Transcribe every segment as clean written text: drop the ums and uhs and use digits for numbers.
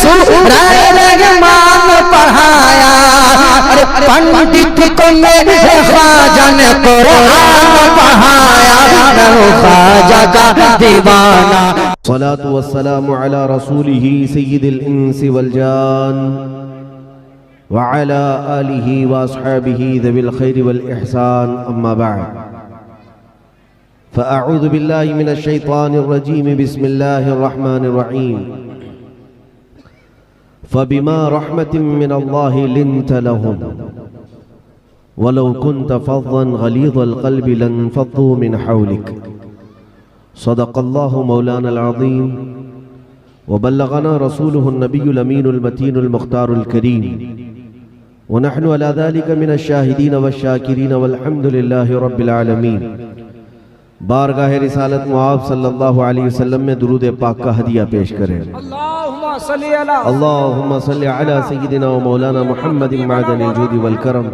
सूरह मान पढ़ाया, अरे पंडित को मेरे ख्वाजा ने कुरान पढ़ाया, मैं हूँ ख्वाजा का दीवाना। सलातु वस्सलामु अला रसूलिही सय्यिदिल इंसी वल जान व अला आलिही व अस्हाबिही ज़विल खैरि वल इहसान, अम्मा बअद। फ़अऊज़ु बिल्लाहि मिनश शैतानिर रजीम, बिस्मिल्लाहिर रहमानिर रहीम। फ़बिमा रहमतिन मिनल्लाहि लिन्त लहुम वलौ कुन्त फ़ज़्ज़न गलीज़ल क़ल्बि लन्फ़ज़्ज़ू मिन हौलिक। सदक़ल्लाहु मौलाना अज़ीम व बल्लगना रसूलुहु नबियुल अमीनुल मतीनुल मुख्तारुल करीम व नहनु अला ज़ालिका मिनश शाहिदीन वश्शाकिरीन वल्हम्दुलिल्लाहि रब्बिल आलमीन। बारगाह रिसालत मुआब सल्लल्लाहु अलैहि वसल्लम में दुरूद पाक का हदिया पेश करें। अल्लाहुम्मा सल्ली अला सय्यिदिना व मौलाना मुहम्मदिन मअदनिल जूदि वल करम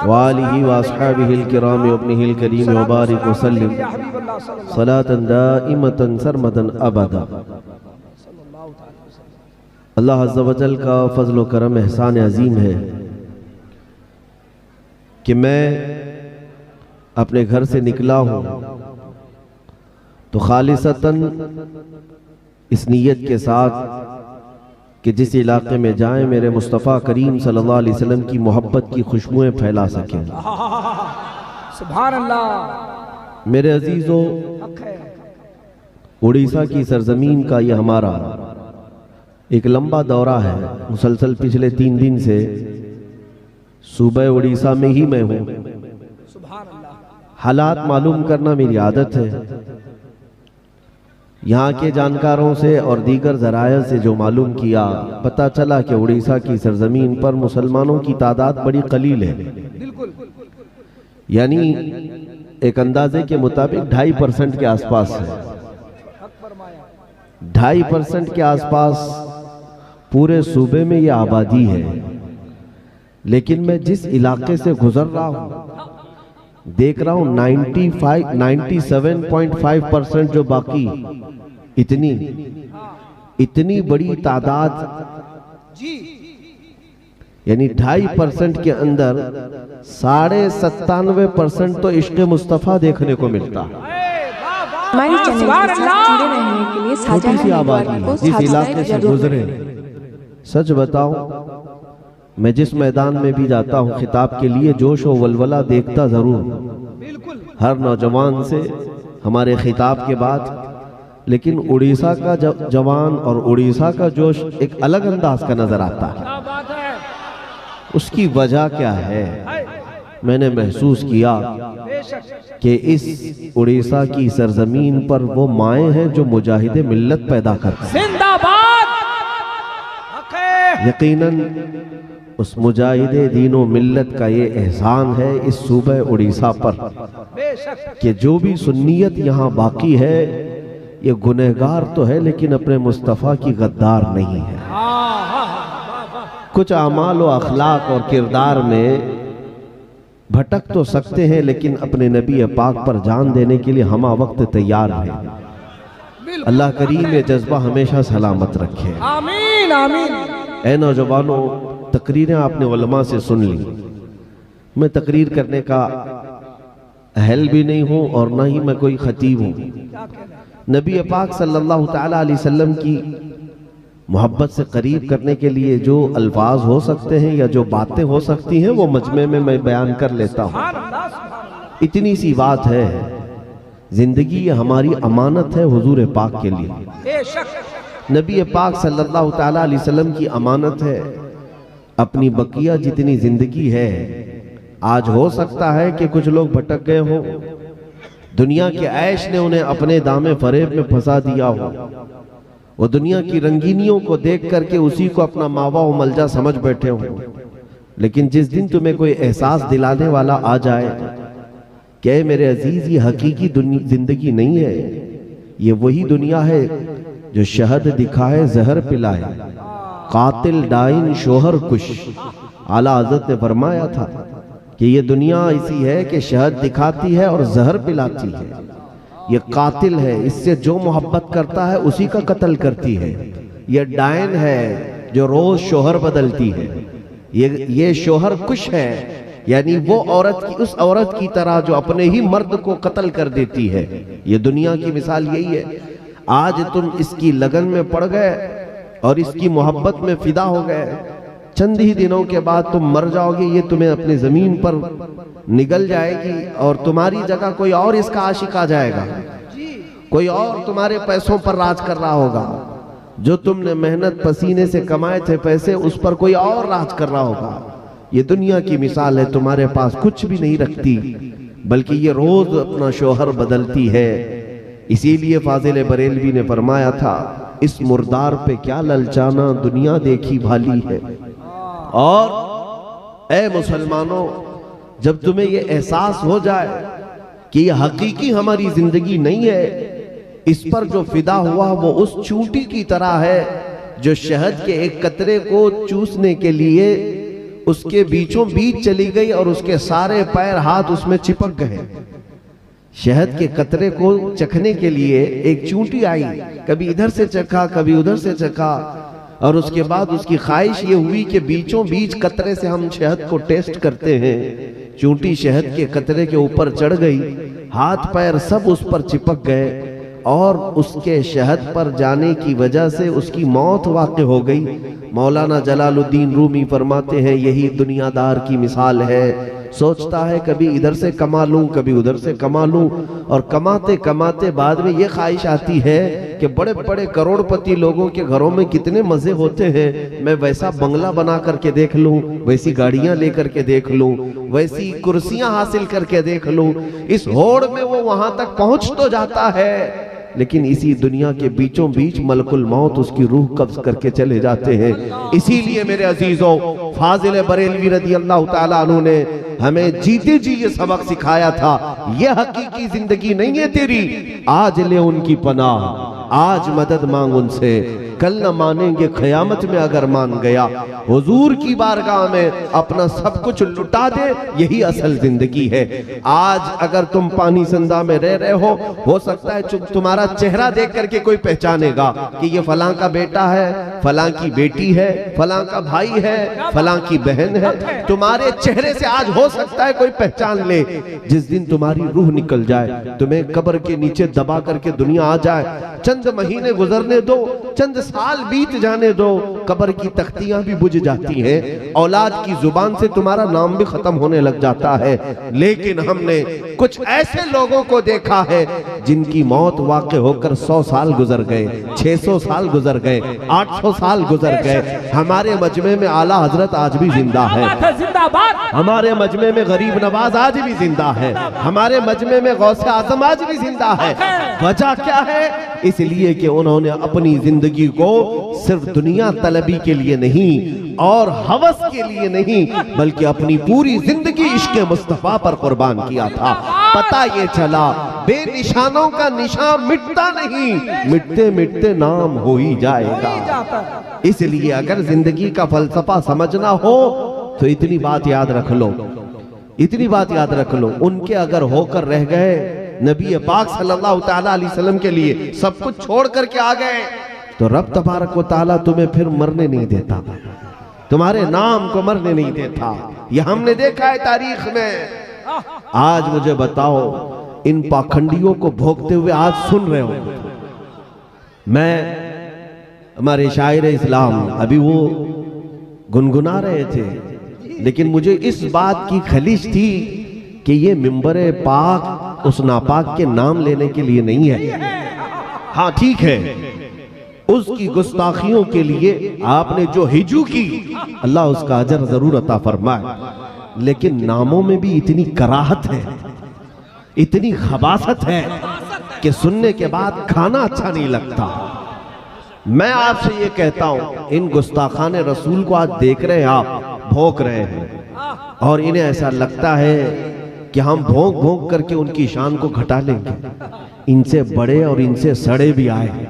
व आलिहि व अस्हाबिहिल किराम व इब्निहिल करीम व बारिक व सल्लिम सलातन दाइमतन सरमदन अबदा। अल्लाह अज़्ज़ा व जल का फज़्ल व करम एहसान अज़ीम है कि मैं अपने घर से निकला हूँ तो खालिसतन इस नीयत के साथ कि जिस इलाके में जाएं मेरे मुस्तफ़ा करीम सल्लल्लाहु अलैहि वसल्लम की मोहब्बत की खुशबुएं फैला सकें। सुभान अल्लाह। मेरे अजीजों, उड़ीसा की सरजमीन का ये हमारा एक लंबा दौरा है। मुसलसल पिछले 3 दिन से सूबे उड़ीसा में ही मैं हूँ। हालात मालूम करना मेरी आदत है। यहाँ के जानकारों से और दीगर ज़राए से जो मालूम किया, पता चला कि उड़ीसा की सरजमीन पर मुसलमानों की तादाद बड़ी कलील है। यानी एक अंदाजे के मुताबिक 2.5% के आसपास है। 2.5% के आसपास पूरे सूबे में ये आबादी है। लेकिन मैं जिस इलाके से गुजर रहा हूँ देख रहा हूं 97.5% जो बाकी इतनी बड़ी तादाद, यानी 2.5% के अंदर 97.5% तो इश्क़ मुस्तफ़ा देखने को मिलता है। हमारे चैनल के साथ जुड़े रहने के लिए छोटी सी आबादी जिस इलाके से गुजरे, सच बताऊं मैं जिस मैदान में भी जाता हूँ खिताब के लिए जोश और वलवला देखता जरूर हर नौजवान से हमारे खिताब के बाद, लेकिन उड़ीसा का जवान और उड़ीसा का जोश एक अलग अंदाज का नजर आता है। उसकी वजह क्या है? मैंने महसूस किया कि इस उड़ीसा की सरजमीन पर वो माएँ हैं जो मुजाहिदे मिल्लत पैदा करती हैं। यकीनन उस मुजाहिदे दीनो मिल्लत का ये एहसान है इस सूबे उड़ीसा पर कि जो भी सुन्नियत यहाँ बाकी है ये गुनहगार तो है लेकिन अपने मुस्तफ़ा की गद्दार नहीं है। कुछ अमाल और अखलाक और किरदार में भटक तो सकते हैं लेकिन अपने नबी पाक पर जान देने के लिए हमा वक्त तैयार है। अल्लाह करीम ये जज्बा हमेशा सलामत रखे। आमीन आमीन। ऐ नौजवानों, तकरीरें आपने उलमा से सुन ली। मैं तकरीर करने का अहल भी नहीं हूँ और ना ही मैं कोई खतीब हूँ। नबी पाक सल्लल्लाहु तआला अलैहि वसल्लम की मोहब्बत से करीब करने के लिए जो अल्फाज हो सकते हैं या जो बातें हो सकती हैं वो मजमे में मैं बयान कर लेता हूँ। इतनी सी बात है, जिंदगी हमारी अमानत है हुजूर पाक के लिए। नबी पाक सल्लल्लाहु तआला अलैहि वसल्लम की अमानत है। अपनी बकिया जितनी जिंदगी है, आज हो सकता है कि कुछ लोग भटक गए हों, दुनिया के ऐश ने उन्हें अपने दामे फरेब में फंसा दिया हो, वो दुनिया की रंगीनियों को देख करके उसी को अपना मावा व मलजा समझ बैठे हो। लेकिन जिस दिन तुम्हें कोई एहसास दिलाने वाला आ जाए कि मेरे अजीज ये हकीकी जिंदगी नहीं है, ये वही दुनिया है जो शहद दिखाए जहर पिलाए, कातिल डाइन शोहर कुश। आला हज़रत ने फरमाया था कि ये दुनिया ऐसी है कि शहद दिखाती है और जहर पिलाती है। ये कातिल है, इससे जो मोहब्बत करता है उसी का कत्ल करती है। ये डायन है जो रोज शोहर बदलती है। ये शोहर कुश है, यानी वो औरत की उस औरत की तरह जो अपने ही मर्द को कत्ल कर देती है। ये दुनिया की मिसाल यही है। आज तुम इसकी लगन में पड़ गए और इसकी मोहब्बत में फिदा हो गए, चंद ही दिनों के बाद तुम मर जाओगे, ये तुम्हें अपनी जमीन पर निगल जाएगी और तुम्हारी जगह कोई और इसका आशिक आ जाएगा, कोई और तुम्हारे पैसों पर राज कर रहा होगा। जो तुमने मेहनत पसीने से कमाए थे पैसे, उस पर कोई और राज कर रहा होगा। ये दुनिया की मिसाल है। तुम्हारे पास कुछ भी नहीं रखती, बल्कि ये रोज अपना शोहर बदलती है। इसीलिए फाजिल बरेलवी ने फरमाया था, इस मुर्दार पे क्या ललचाना, दुनिया देखी भाली है। और ए मुसलमानों, जब तुम्हें ये एहसास हो जाए कि ये हकीकी हमारी जिंदगी नहीं है, इस पर जो फिदा हुआ वो उस चूंटी की तरह है जो शहद के एक कतरे को चूसने के लिए उसके बीचों बीच चली गई और उसके सारे पैर हाथ उसमें चिपक गए। शहद के कतरे को चखने के लिए एक चूंटी आई, कभी इधर से चखा कभी उधर से चखा, और उसके बाद उसकी ख्वाहिश ये हुई कि बीचों बीच कतरे से हम शहद को टेस्ट करते हैं। चूंटी शहद के कतरे के ऊपर चढ़ गई, हाथ पैर सब उस पर चिपक गए और उसके शहद पर जाने की वजह से उसकी मौत वाक़ हो गई। मौलाना जलालुद्दीन रूमी फरमाते हैं, यही दुनियादार की मिसाल है। सोचता है कभी इधर से कमा लूं कभी उधर से कमा लूं, और कमाते कमाते बाद में ये ख्वाहिश आती है कि बड़े बड़े करोड़पति लोगों के घरों में कितने मजे होते हैं, मैं वैसा बंगला बना करके देख लूं, वैसी गाड़ियां लेकर के देख लूं, वैसी कुर्सियां हासिल करके देख लूं। इस होड़ में वो वहां तक पहुंच तो जाता है, लेकिन इसी दुनिया के बीचों बीच मलकुल मौत उसकी रूह कब्ज करके चले जाते हैं। इसीलिए मेरे अजीजों, फाजिल बरेलवी रदी अल्लाह ताला अन्हु ने हमें जीते जी ये सबक सिखाया था, ये हकीकी जिंदगी नहीं है तेरी, आज ले उनकी पनाह, आज मदद मांग उनसे, कल न मानेंगे क़यामत में अगर मान गया। हुजूर की बारगाह में अपना सब कुछ लुटा दे, यही असल जिंदगी है। आज अगर तुम पानी संदा में रह रहे हो सकता है तुम्हारा चेहरा देख करके कोई पहचानेगा कि ये फलां का बेटा है, फलां की बेटी है, फलां का भाई है, फलां की बहन है। तुम्हारे चेहरे से आज हो सकता है कोई पहचान ले। जिस दिन तुम्हारी रूह निकल जाए, तुम्हें कब्र के नीचे दबा करके दुनिया आ जाए, चंद महीने गुजरने दो, चंद साल बीत जाने दो, कब्र की तख्तियां भी बुझ जाती हैं, औलाद की जुबान से तुम्हारा नाम भी खत्म होने लग जाता है। लेकिन हमने कुछ ऐसे लोगों को देखा है जिनकी मौत वाक़ होकर 100 साल गुजर गए, 600 साल गुजर गए, 800 साल गुजर गए। हमारे मजमे में आला हजरत आज भी जिंदा है, हमारे मजमे में गरीब नवाज आज भी जिंदा है, हमारे मजमे में गौसे आजम आज भी जिंदा है। वजह क्या है? इसलिए कि उन्होंने अपनी जिंदगी को सिर्फ दुनिया तलबी के लिए नहीं और हवस के लिए नहीं, बल्कि अपनी पूरी जिंदगी इश्क़ मुस्तफा पर कुर्बान किया था। पता ये चला बेनिशानों का निशान मिटता नहीं, मिटते मिटते नाम हो ही जाएगा। इसलिए अगर जिंदगी का फलसफा समझना हो तो इतनी बात याद रख लो, इतनी बात याद रख लो, उनके अगर होकर रह गए, नबी पाक सल्लल्लाहु ताला अलैहि वसल्लम के लिए सब कुछ छोड़ करके आ गए, तो रब तबारक व ताला तुम्हें फिर मरने नहीं देता, तुम्हारे नाम को मरने नहीं देता। यह हमने देखा है तारीख में। आज मुझे बताओ, इन पाखंडियों को भोगते हुए आज सुन रहे हो। मैं हमारे शायर इस्लाम अभी वो गुनगुना रहे थे, लेकिन मुझे इस बात की खलिश थी कि ये मिंबर पाक उस नापाक के नाम लेने के लिए नहीं है। हाँ ठीक है, उसकी गुस्ताखियों के लिए आपने जो हिजू की, अल्लाह उसका अजर जरूर अता फरमाए, लेकिन नामों में भी इतनी कराहत है, इतनी खबासत है कि सुनने के बाद खाना अच्छा नहीं लगता। मैं आपसे ये कहता हूं, इन गुस्ताखाने रसूल को आज देख रहे हैं आप, भोंक रहे हैं, और इन्हें ऐसा लगता है कि हम भोंक भोंक करके उनकी शान को घटा लेंगे। इनसे बड़े और इनसे सड़े भी आए,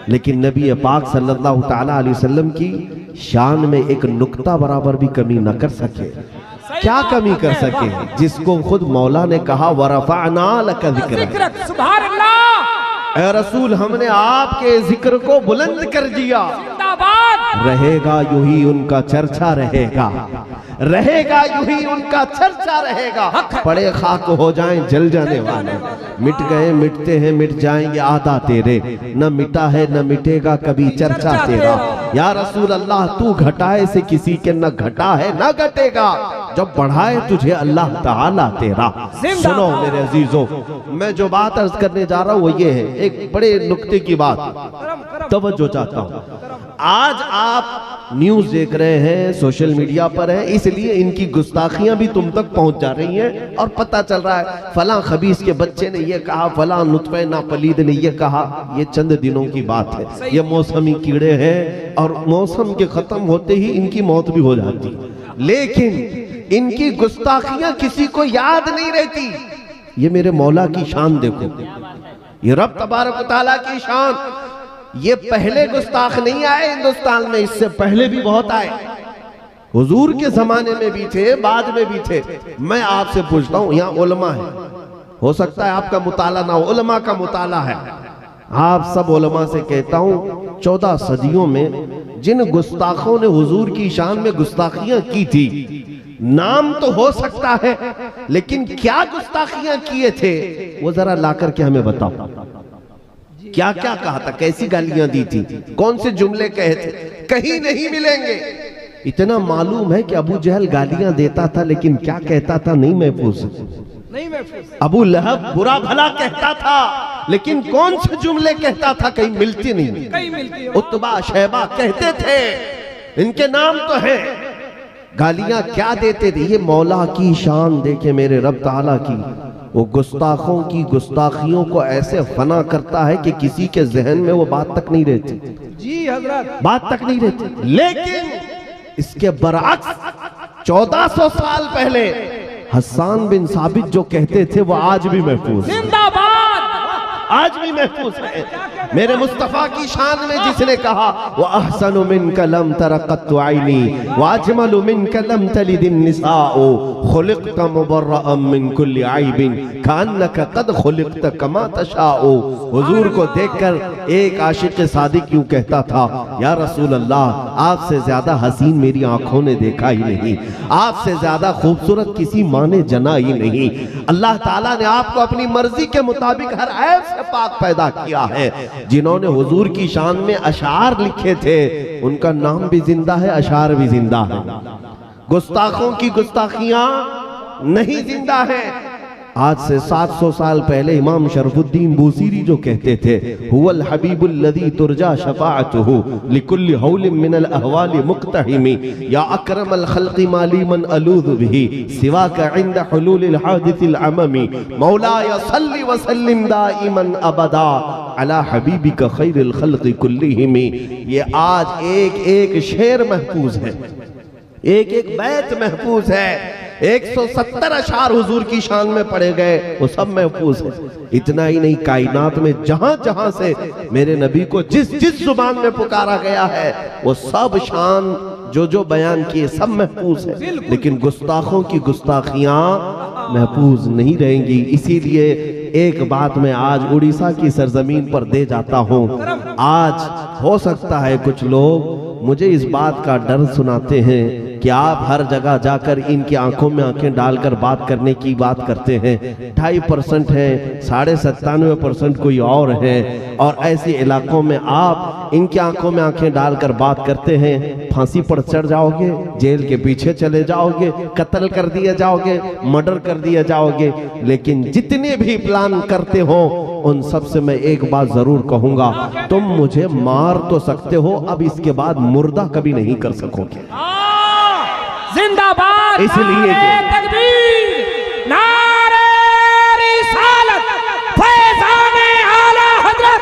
लेकिन नबी पाक सल्लल्लाहु ताला अलैहि वसल्लम की शान में एक नुक्ता बराबर भी कमी न कर सके। क्या कमी कर सके? जिसको खुद मौला ने कहा वरफ़अना लका ज़िक्रक, सुभान अल्लाह। ऐ रसूल, हमने आपके जिक्र को बुलंद कर दिया। जिंदाबाद। रहेगा यूं ही उनका चर्चा रहेगा, रहेगा यूं ही उनका चर्चा रहेगा। पड़े खाक हो जाएं जल जाने वाले, मिट गए मिटते हैं मिट जाएंगे आदा तेरे, न मिटा है न मिटेगा कभी चर्चा तेरा। या रसूल अल्लाह, तू घटाए से किसी के न घटा है न घटेगा, जब बढ़ाए तुझे अल्लाह ताला तेरा। सुनो मेरे अजीजों, मैं जो बात अर्ज करने जा रहा हूं वो ये है, एक बड़े नुक्ते की बात तवज्जो चाहता हूं। आज आप न्यूज देख रहे हैं, सोशल मीडिया पर है, इसलिए इनकी गुस्ताखियां भी तुम तक पहुंच जा रही हैं और पता चल रहा है फलां खबीस के बच्चे ने ये कहा, फलां नुत्फे नापलीद ने ये कहा। ये चंद दिनों की बात है, ये मौसमी कीड़े हैं और मौसम के खत्म होते ही इनकी मौत भी हो जाती, लेकिन इनकी गुस्ताखियां किसी को याद नहीं रहती। ये मेरे मौला की शान देखो, ये रब तबारक व तआला की शान। ये पहले गुस्ताख नहीं आए हिंदुस्तान में, इससे पहले भी बहुत आए, हुजूर के जमाने में भी थे, बाद में भी थे। मैं आपसे पूछता हूं, यहाँ उलमा है, हो सकता है आपका मुताला ना हो, उलमा का मुताला है। आप सब उलमा से कहता हूं, 14 सदियों में जिन गुस्ताखों ने हुजूर की शान में गुस्ताखियां की थी, नाम तो हो सकता है, लेकिन क्या गुस्ताखियां किए थे वो जरा लाकर के हमें बताओ। क्या क्या कहा था, कैसी गालियां दी थी, कौन से जुमले कहे थे, कहीं नहीं मिलेंगे। इतना मालूम है कि अबू जहल गालियां देता था, लेकिन क्या कहता था नहीं महफूज। अबू लहब बुरा भला कहता था, लेकिन कौन से जुमले कहता था कहीं मिलती नहीं। उतबा शैबा कहते थे, इनके नाम तो है, गालियां क्या देते थे। ये मौला की शान देखे मेरे रब ताला की, वो गुस्ताखों की गुस्ताखियों को ऐसे फना करता है कि किसी के जहन में वो बात तक नहीं रहती। जी हजरत, बात तक नहीं रहती। लेकिन इसके बरअक्स 1400 साल पहले हसन बिन साबित जो कहते थे वो आज भी महफूज, जिंदाबाद, आज भी महफूज है। मेरे मुस्तफा की शान में जिसने कहा, वो अहसनु मिन कलम तरक़त आइनी व अजमलु मिन कलम तलिदिन निसाओ खुलिक़त मुबर्रअम मिन कुल्लि आइबिन कान्नका कद खुलिक़त कमा तशाओ। हुजूर को देखकर एक आशिक सादिक यूं कहता था, या रसूल अल्लाह, आपसे ज्यादा हसीन मेरी आंखों ने देखा ही नहीं, आपसे ज्यादा खूबसूरत किसी माँ ने जना ही नहीं। अल्लाह ताला ने आपको अपनी मर्जी के मुताबिक हर ऐब से पाक पैदा किया है। जिन्होंने हुजूर की शान में अशार लिखे थे, उनका नाम भी जिंदा है, अशार भी जिंदा है। गुस्ताखों की गुस्ताखियां नहीं जिंदा है। आज से 700 साल पहले इमाम शरफुद्दीन बूसीरी जो कहते थे, हुवल हबीबुल लदी तुरजा शफाअतुहु लिकुल्लि हौलिन मिनल अहवालि मुक्तहिमी या अकरमल खल्क़ि माली मन अलूज़ु बिही सिवाका इंद हुलूलिल हादिसिल अममी मौलाया सल्लि व सल्लिम दाइमन अबदा अला हबीबिका खैरिल खल्क़ि कुल्लिहिमी। ये आज एक एक शेर महफूज है, एक एक बैत महफूज है। 170 अशार हुजूर की शान में पढ़े गए, वो सब महफूज है। इतना ही नहीं, कायनात में जहां जहां से मेरे नबी को जिस जिस जुबान में पुकारा गया है, वो सब शान जो जो बयान किए सब महफूज है। लेकिन गुस्ताखों की गुस्ताखियां महफूज नहीं रहेंगी। इसीलिए एक बात मैं आज उड़ीसा की सरजमीन पर दे जाता हूं। आज हो सकता है कुछ लोग मुझे इस बात का डर सुनाते हैं कि आप हर जगह जाकर इनकी आंखों में आंखें डालकर बात करने की बात करते हैं। 2.5% है, 97.5% कोई और है, और ऐसे इलाकों में आप इनकी आंखों में आंखें डालकर बात करते हैं। फांसी पर चढ़ जाओगे, जेल के पीछे चले जाओगे, कत्ल कर दिए जाओगे, मर्डर कर दिए जाओगे। लेकिन जितने भी प्लान करते हो, उन सब से मैं एक बात जरूर कहूंगा, तुम मुझे मार तो सकते हो, अब इसके बाद मुर्दा कभी नहीं कर सकोगे। जिंदाबाद, इसलिए तकबीर, नारे रिसालत, फैज़ाने आला हज़रत,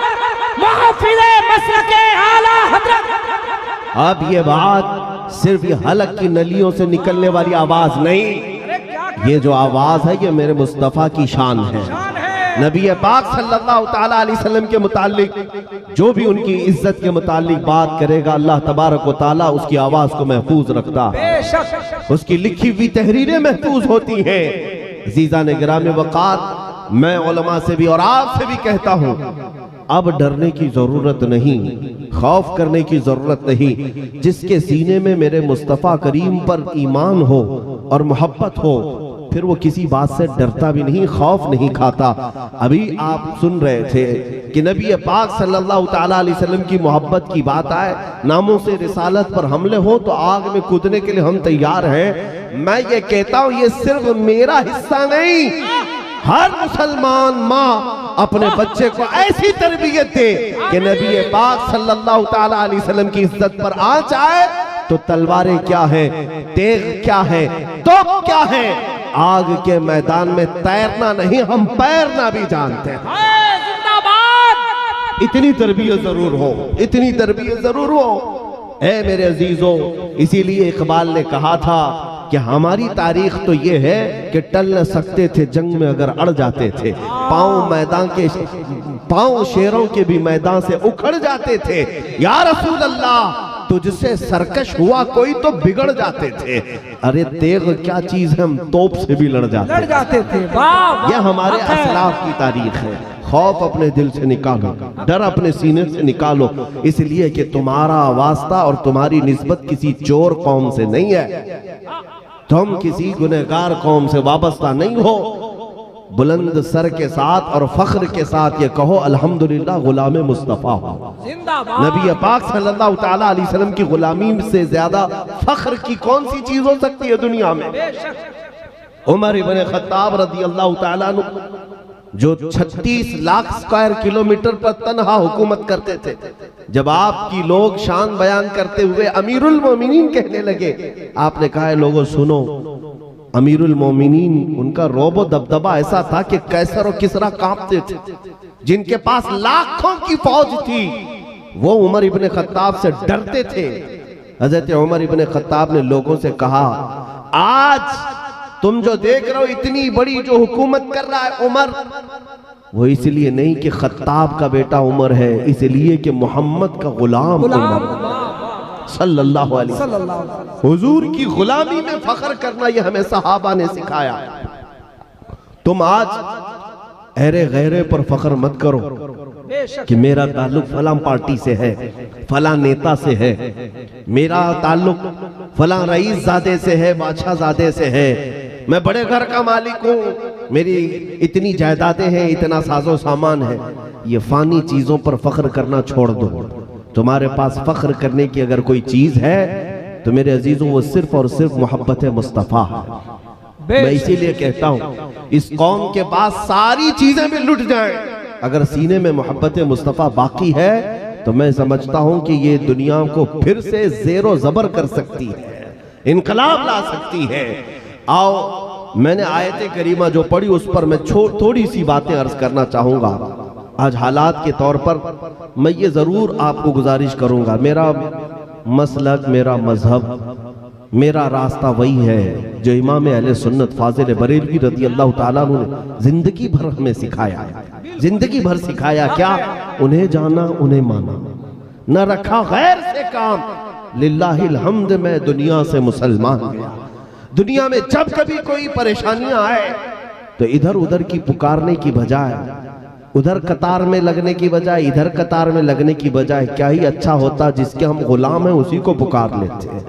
महफ़िले मसलके आला हज़रत। अब ये बात सिर्फ ये हलक की नलियों से निकलने वाली आवाज नहीं, ये जो आवाज है ये मेरे मुस्तफा की शान है। नबी पाक सल्लल्लाहु ताला अलैहि वसल्लम के मुतालिक जो भी उनकी इज्जत के मुतालिक बात करेगा, अल्लाह तबारक व ताला उसकी आवाज को महफूज रखता है, उसकी लिखी हुई तहरीरें महफूज होती हैं। अज़ीज़ान गिराम वक़ार, मैं उलमा से भी और आप से भी कहता हूं, अब डरने की जरूरत नहीं, खौफ करने की जरूरत नहीं। जिसके सीने में मेरे मुस्तफ़ा करीम पर ईमान हो और मोहब्बत हो, फिर वो किसी बात से डरता भी नहीं, खौफ नहीं खाता। अभी आप सुन रहे थे कि नबी पाक सल्लल्लाहु ताला अलैहि वसल्लम की मोहब्बत की बात आए, नामों से रिसालत पर हमले हो तो आग में कूदने के लिए हम तैयार हैं। मैं ये कहता हूं, ये सिर्फ मेरा हिस्सा नहीं, हर मुसलमान माँ अपने बच्चे को ऐसी तरबियत दे कि नबी पाक सल्लल्लाहु ताला अलैहि वसल्लम की इज्जत पर आंच आए तो तलवारें क्या है, तेग क्या है, तोप क्या है, आग के मैदान में तैरना नहीं, हम तैरना भी जानते हैं। इतनी तरबियत जरूर हो, इतनी तरबियत जरूर हो ऐ मेरे अजीजों। इसीलिए इकबाल ने कहा था कि हमारी तारीख तो ये है कि टल न सकते थे जंग में अगर अड़ जाते थे, पांव शेरों के भी मैदान से उखड़ जाते थे। या रसूल अल्लाह, तुझसे सरकश हुआ कोई तो बिगड़ जाते थे। अरे तेग क्या चीज है, हम तोप से भी लड़ जाते थे। यह हमारे असलाफ की तारीख है। खौफ अपने दिल से निकालो, डर अपने सीने से निकालो, इसलिए कि तुम्हारा वास्ता और तुम्हारी निस्बत किसी चोर कौम से नहीं है, तुम किसी गुनहगार कौम से वाबस्ता नहीं हो। बुलंद सर के साथ और फख्र के साथ ये कहो, अल्हम्दुलिल्लाह गुलाम मुस्तफा हो। नबी पाक सल्लल्लाहु ताला अलैहि वसल्लम की गुलामी से ज्यादा फख्र की कौन सी चीज हो सकती है दुनिया में। उमर इब्न खत्ताब रज़ी अल्लाह ताला अन्हु जो 36 लाख स्क्वायर किलोमीटर पर तन्हा हुकूमत करते थे, जब आपकी लोग शान बयान करते हुए अमीरुल मोमिनीन कहने लगे, आपने कहा है लोगों सुनो, अमीरुल मोमिनीन उनका रोबो दबदबा ऐसा था कि कैसर और किसरा कांपते थे। जिनके पास लाखों की फौज थी वो उमर इब्ने खत्ताब से डरते थे। हजरत उमर इब्ने खत्ताब ने लोगों से कहा, आज तुम जो देख रहे हो इतनी बड़ी जो हुकूमत कर रहा है उमर, वो इसलिए नहीं कि खत्ताब का बेटा उमर है, इसलिए कि मोहम्मद का गुलाम उमर सल्लल्लाहु अलैहि वसल्लम। हुजूर की गुलामी में फख्र करना ये हमें सहाबा ने सिखाया। तुम आज अहरे गैरे पर फख्र मत करो कि मेरा ताल्लुक फलां पार्टी से है, फलां नेता से है, मेरा ताल्लुक फलां रईस ज़ादे से है, बादशाह ज़ादे से है, मैं बड़े घर का मालिक हूँ, मेरी इतनी जायदादें हैं, इतना साजो सामान है। ये फानी चीजों पर फख्र करना छोड़ दो। तुम्हारे पास फख्र करने की अगर कोई चीज है तो मेरे अजीजों वो सिर्फ और सिर्फ मोहब्बत मुस्तफ़ा है। मैं इसीलिए कहता हूँ इस कौम के पास सारी चीजें भी लुट जाएं, अगर सीने में मोहब्बत मुस्तफ़ा बाकी है तो मैं समझता हूं कि ये दुनिया को फिर से ज़ेरो ज़बर कर सकती है, इनकलाब ला सकती है। आओ मैंने आयत करीमा जो पढ़ी उस पर मैं थोड़ी सी बातें अर्ज करना चाहूंगा। आज हालात के तौर पर मैं ये जरूर आपको गुजारिश करूंगा, मेरा मसलक, मेरा मजहब, मेरा रास्ता वही है जो इमाम अहले सुन्नत फाजिल बरेलवी रज़ी अल्लाह ताला अन्हु ने जिंदगी भर हमें सिखाया है। जिंदगी भर सिखाया क्या? उन्हें जाना, उन्हें माना, न रखा गैर से काम। लिल्लाहिल हम्द मैं दुनिया से मुसलमान गया। दुनिया में जब कभी कोई परेशानियां आए तो इधर उधर की पुकारने की बजाय, उधर कतार में लगने की बजाय, इधर कतार में लगने की बजाय, क्या ही अच्छा होता जिसके हम गुलाम हैं उसी को पुकार लेते हैं।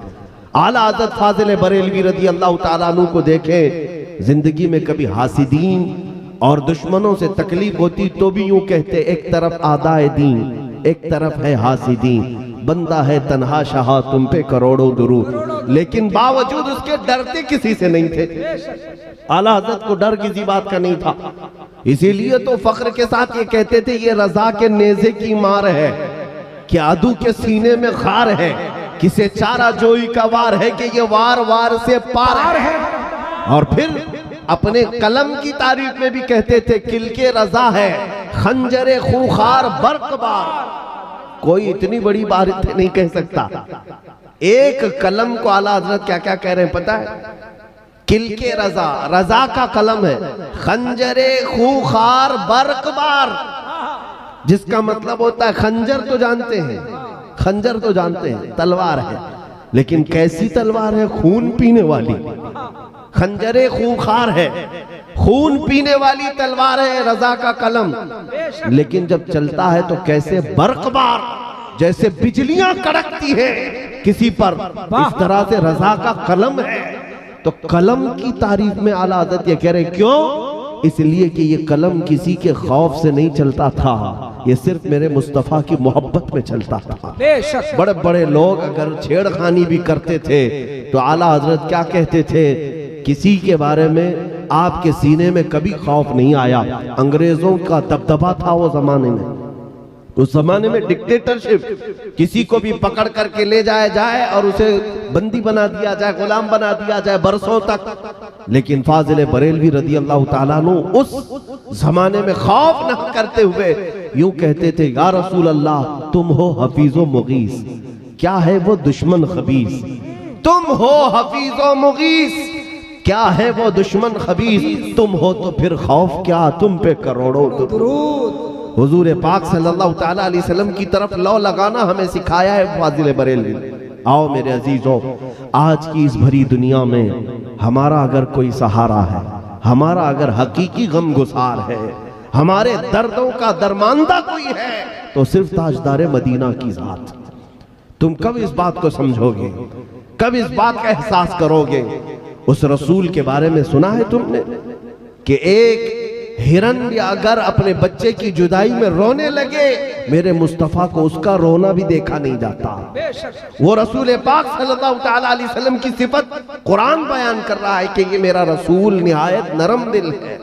आला हज़रत फाजिल बरेलवी रज़ी अल्लाह ताला अन्हु को देखें, जिंदगी में कभी हासिदीन और दुश्मनों से तकलीफ होती तो भी यूं कहते, एक तरफ आदाए दीन, एक तरफ है हासिदीन, बंदा है तन्हा शाह तुम पे करोड़ों दुरूद, लेकिन बावजूद उसके डरते किसी से नहीं थे। आला हज़रत को डर किसी बात का नहीं था, इसीलिए तो फख्र के साथ ये कहते थे, ये रजा के नेज़े की मार है कि आदू के सीने में खार है, किसे चारा जोई का वार है कि ये वार वार से पार है। और फिर अपने कलम की तारीफ में भी कहते थे, किलके रजा है खंजरे खूखार बर्कबार। कोई इतनी बड़ी बात नहीं कह सकता। एक कलम को आला हज़रत क्या क्या कह रहे हैं पता है? किलके रजा, रजा का कलम है, खंजरे खूखार बर्कबार, जिसका मतलब होता है खंजर तो जानते हैं, खंजर तो जानते हैं तलवार है, लेकिन कैसी तलवार है? खून पीने वाली। खंजरे खूखार है, खून पीने वाली तलवार है रजा का कलम, लेकिन जब चलता है तो कैसे बर्कबार, जैसे बिजलियां कड़कती है किसी पर, इस तरह से रजा का कलम है। तो कलम की तारीफ में आला हज़रत ये कह रहे, क्यों? इसलिए कि ये कलम किसी के खौफ से नहीं चलता था, ये सिर्फ मेरे मुस्तफा की मोहब्बत में चलता था। बड़े बड़े लोग अगर छेड़खानी भी करते थे तो आला हजरत क्या कहते थे, किसी के बारे में आपके सीने में कभी खौफ नहीं आया। अंग्रेजों का दबदबा था वो जमाने में, उस जमाने में डिक्टेटरशिप, किसी को भी पकड़ करके ले जाया जाए और उसे बंदी बना दिया जाए, गुलाम बना दिया जाए बरसों तक। लेकिन फाजिल बरेलवी रदी अल्लाह ताला अन्हु उस जमाने में खौफ न करते हुए यूं कहते थे, या रसूल अल्लाह तुम हो हफीजो मुगीस, क्या है वो दुश्मन खबीस, तुम हो हफीजो मुगीस, क्या है वो दुश्मन खबीस, तुम हो तो फिर खौफ क्या, तुम पे करोड़ों दुरूद। हुजूर पाक सल्लल्लाहु ताला अलैहि वसल्लम की तरफ लौ लगाना हमें सिखाया है फाजिल बरेलवी। आओ मेरे अजीजों, आज की इस भरी दुनिया में हमारा अगर कोई सहारा है, हमारा अगर हकीकी गम गुसार है, हमारे दर्दों का दरमानदा कोई है, तो सिर्फ ताजदार मदीना की जात। तुम कब इस बात को समझोगे, कब इस बात का एहसास करोगे? उस रसूल के बारे में सुना है तुमने कि एक हिरन अगर अपने बच्चे की जुदाई में रोने लगे, मेरे मुस्तफा को उसका रोना भी देखा नहीं जाता। वो रसूल पाक सल्लल्लाहु ताला अलैहि वसल्लम की सिफत कुरान बयान कर रहा है कि ये मेरा रसूल निहायत नरम दिल है।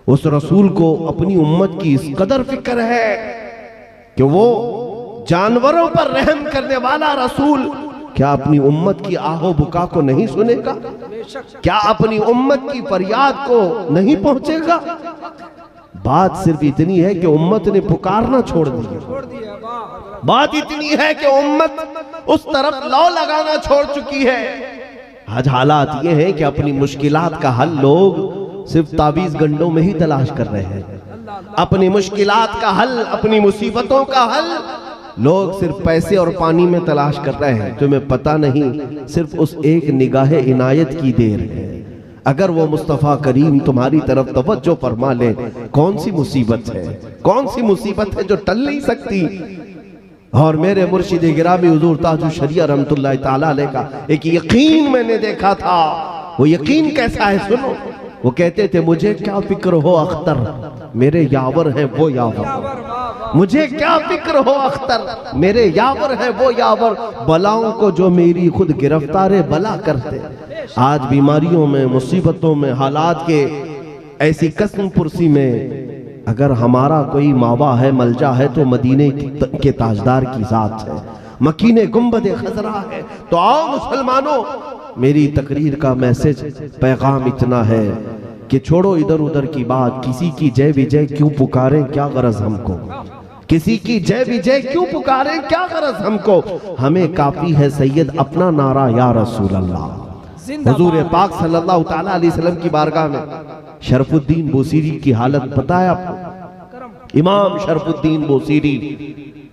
उस रसूल को अपनी उम्मत की इस कदर फिक्र है कि वो जानवरों पर रहम करने वाला रसूल क्या अपनी उम्मत की आहो बुका को नहीं सुनेगा? क्या अपनी उम्मत की फरियाद को नहीं पहुंचेगा? बात सिर्फ इतनी है कि उम्मत ने पुकारना छोड़ दिया। बात इतनी है कि उम्मत उस तरफ लौ लगाना छोड़ चुकी है। आज हालात ये हैं कि अपनी मुश्किलात का हल लोग सिर्फ तावीज गंडों में ही तलाश कर रहे हैं। अपनी मुश्किलात का हल, अपनी मुसीबतों का हल लोग सिर्फ पैसे और पानी में तलाश कर रहे हैं। तुम्हें पता नहीं, सिर्फ उस एक निगाह इनायत की देर है। अगर वो मुस्तफ़ा करीम तुम्हारी तरफ तवज्जो फरमा ले, कौन सी मुसीबत है, कौन सी मुसीबत है जो टल नहीं सकती? और मेरे मुर्शिद गिरामी हुजूर ताजुल शरिया रहमतुल्लाह ताला अलैह का एक यकीन मैंने देखा था। वो यकीन कैसा है सुनो। वो कहते थे, मुझे क्या फिक्र हो अख्तर, मेरे यावर हैं वो यावर। मुझे क्या फिक्र हो अख्तर, मेरे यावर है वो यावर। बलाओं को जो मेरी खुद गिरफ्तारे बला करते। आज बीमारियों में, मुसीबतों में, हालात के ऐसी कसम पुरसी में अगर हमारा कोई मावा है, मलजा है, तो मदीने के ताजदार की जात है, मकीने गुंबदे खजरा है। तो आओ मुसलमानों, मेरी तकरीर का मैसेज, पैगाम इतना है कि छोड़ो इधर उधर की बात। किसी की जय विजय क्यों पुकारें, क्या गरज हमको? किसी की जय विजय क्यों पुकारें, क्या गरज हमको? हमें काफी है सैयद अपना नारा, या रसूल अल्लाह। हुजूर पाक सल्लल्लाहु ताला अलैहि वसल्लम की बारगाह में शरफुद्दीन बोसीरी की हालत पता है आपको? इमाम शरफुद्दीन बोसीरी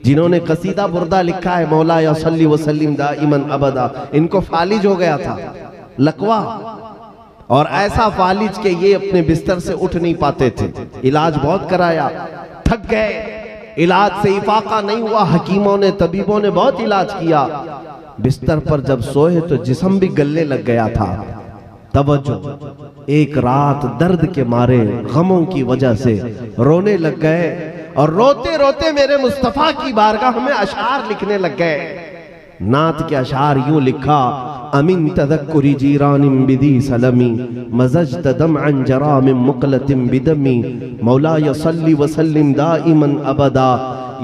जिन्होंने कसीदा बुर्दा लिखा है, मौला या सल्ली व सल्लिम दाइमन अबदा, इनको फालिज हो गया था, लकवा, और ऐसा फालिज के ये अपने बिस्तर से उठ नहीं पाते थे। इलाज बहुत कराया, थक गए, इलाज से इफाका नहीं हुआ। हकीमों ने, तबीबों ने बहुत इलाज किया। बिस्तर पर जब सोए तो जिस्म भी गलने लग गया था। तवज्जो, एक रात दर्द के मारे, गमों की वजह से रोने लग गए, और रोते रोते मेरे मुस्तफा की बारगाह में अशार लिखने लग गए। नात के अशार यूं लिखा, अमिन तदक्कुरी जीरानिम बिदी सलमी मज़ज्त दमअन जरामिम मुक़लतिम बिदमी मौला यसल्ली वसल्लिम दाइमन अबदा।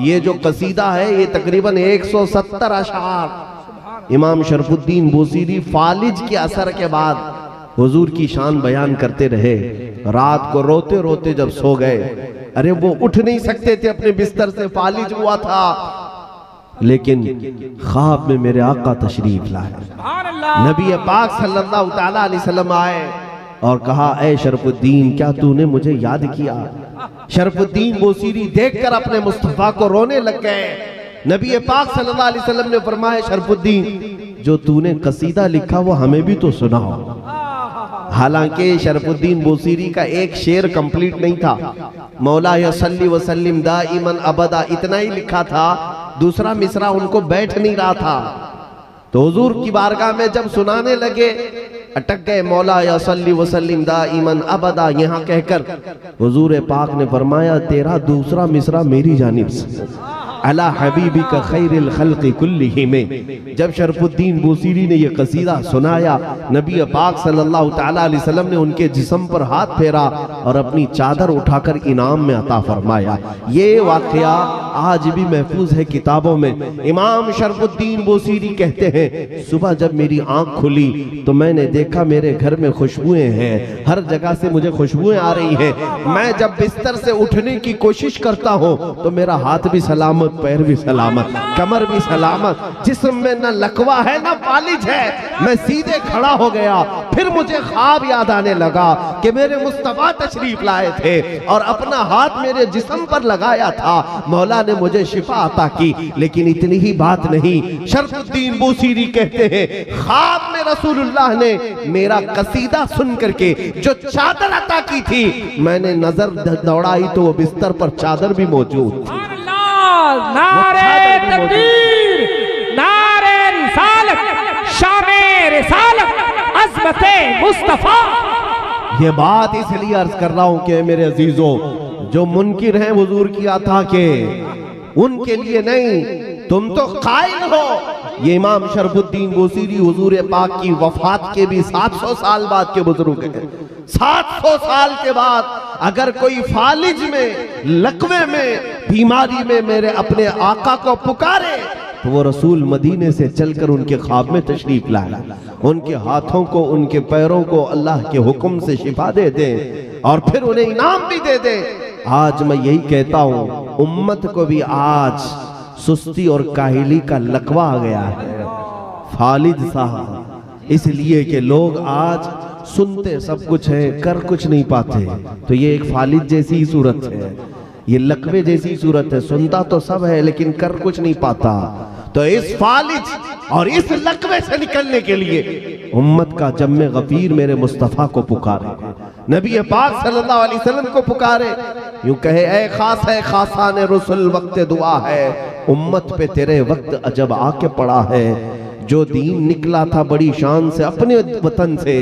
ये जो कसीदा है ये तकरीबन 170 अशार इमाम शरफुद्दीन बोसीरी फालिज के असर के बाद हुजूर की शान बयान करते रहे। रात को रोते रोते जब सो गए, अरे वो उठ नहीं सकते थे अपने बिस्तर से, फालिज हुआ था, लेकिन ख्वाब में मेरे आका तशरीफ लाए। नबी पाक सल्लल्लाहु ताला अलैहि वसल्लम आए और कहा, ए शरफुद्दीन, क्या तूने मुझे याद किया? शरफुद्दीन बोसीरी देखकर अपने मुस्तफा को रोने लग गए। नबी पाक सल्लल्लाहु अलैहि वसल्लम ने फरमाया, शरफुद्दीन, जो तूने कसीदा लिखा वो हमें भी तो सुनाओ। हालांकि शरफुद्दीन बूसीरी का एक शेर कंप्लीट नहीं था। मौला यसल्ली वसल्लिम दाइमन अबदा इतना ही लिखा था, दूसरा मिसरा उनको बैठ नहीं रहा था। तो हुजूर की बारगाह में जब सुनाने लगे अटक गए। मौला यसल्ली वसल्लिम दाइमन अबदा यहाँ कहकर हुजूर पाक ने फरमाया तेरा दूसरा मिसरा मेरी जानिब से, अला हबीबी का खैरिल खल्क़ि कुल्लिही में। जब शरफुद्दीन बूसीरी ने यह कसीदा सुनाया, नबी पाक सल्लल्लाहु तआला अलैहि वसल्लम ने उनके जिस्म पर हाथ फेरा और अपनी चादर उठाकर इनाम में अता फरमाया। ये वाक़या आज भी महफूज है किताबों में। इमाम शरफुद्दीन बूसीरी कहते हैं, सुबह जब मेरी आंख खुली तो मैंने देखा मेरे घर में खुशबुएं हैं, हर जगह से मुझे खुशबुएं आ रही हैं। मैं जब बिस्तर से उठने की कोशिश करता हूँ तो मेरा हाथ भी सलामत, पैर भी सलामत, कमर भी सलामत, जिस्म में न लकवा है न फालिज है। मैं सीधे खड़ा हो गया। फिर मुझे ख्वाब याद आने लगा कि मेरे मुस्तफा तशरीफ लाए थे और अपना हाथ मेरे जिस्म पर लगाया था। मौला ने मुझे शिफा अता की। लेकिन इतनी ही बात नहीं, शरफुद्दीन बूसीरी कहते हैं ख्वाब में रसूलुल्लाह ने मेरा कसीदा सुन करके जो चादर अता की थी, मैंने नजर दौड़ाई तो वो बिस्तर पर चादर भी मौजूद थी। नारे तकबीर, नारे रिसालत, शाने रिसालत, अज़मते मुस्तफा। ये बात इसलिए अर्ज कर रहा हूं कि मेरे अजीजों, जो मुनकिर हैं हुजूर की अता के, उनके लिए नहीं, तुम तो कायल हो। ये इमाम शरफुद्दीन बूसीरी हुजूर पाक की वफात के भी 700 साल बाद के बुजुर्ग हैं। 700 साल के बाद अगर कोई फालिज में, लकवे में, बीमारी में मेरे अपने आका को पुकारे तो वो रसूल मदीने से चलकर उनके ख्वाब में तशरीफ लाए, उनके हाथों को, उनके पैरों को अल्लाह के हुक्म से शिफा दे दे और फिर उन्हें इनाम भी दे दे। आज मैं यही कहता हूं, उम्मत को भी आज सुस्ती और काहिली का लकवा आ गया है, फालिज साहब, इसलिए कि लोग आज सुनते सब कुछ है, कर कुछ नहीं पाते। तो ये एक फालिज जैसी ही सूरत है, ये लकवे जैसी सूरत है, सुनता तो सब है लेकिन कर कुछ नहीं पाता। तो इस फालिज और इस लकवे से निकलने के लिए उम्मत का जम्मे गफीर मेरे मुस्तफा को पुकारे, नबी पाक सल्लल्लाहु अलैहि वसल्लम को पुकारे, यूं कहे ऐ खास है खासान रसूल वक्त दुआ है, उम्मत पे तेरे वक्त अजब आके पड़ा है। जो दीन निकला था बड़ी शान से अपने वतन से,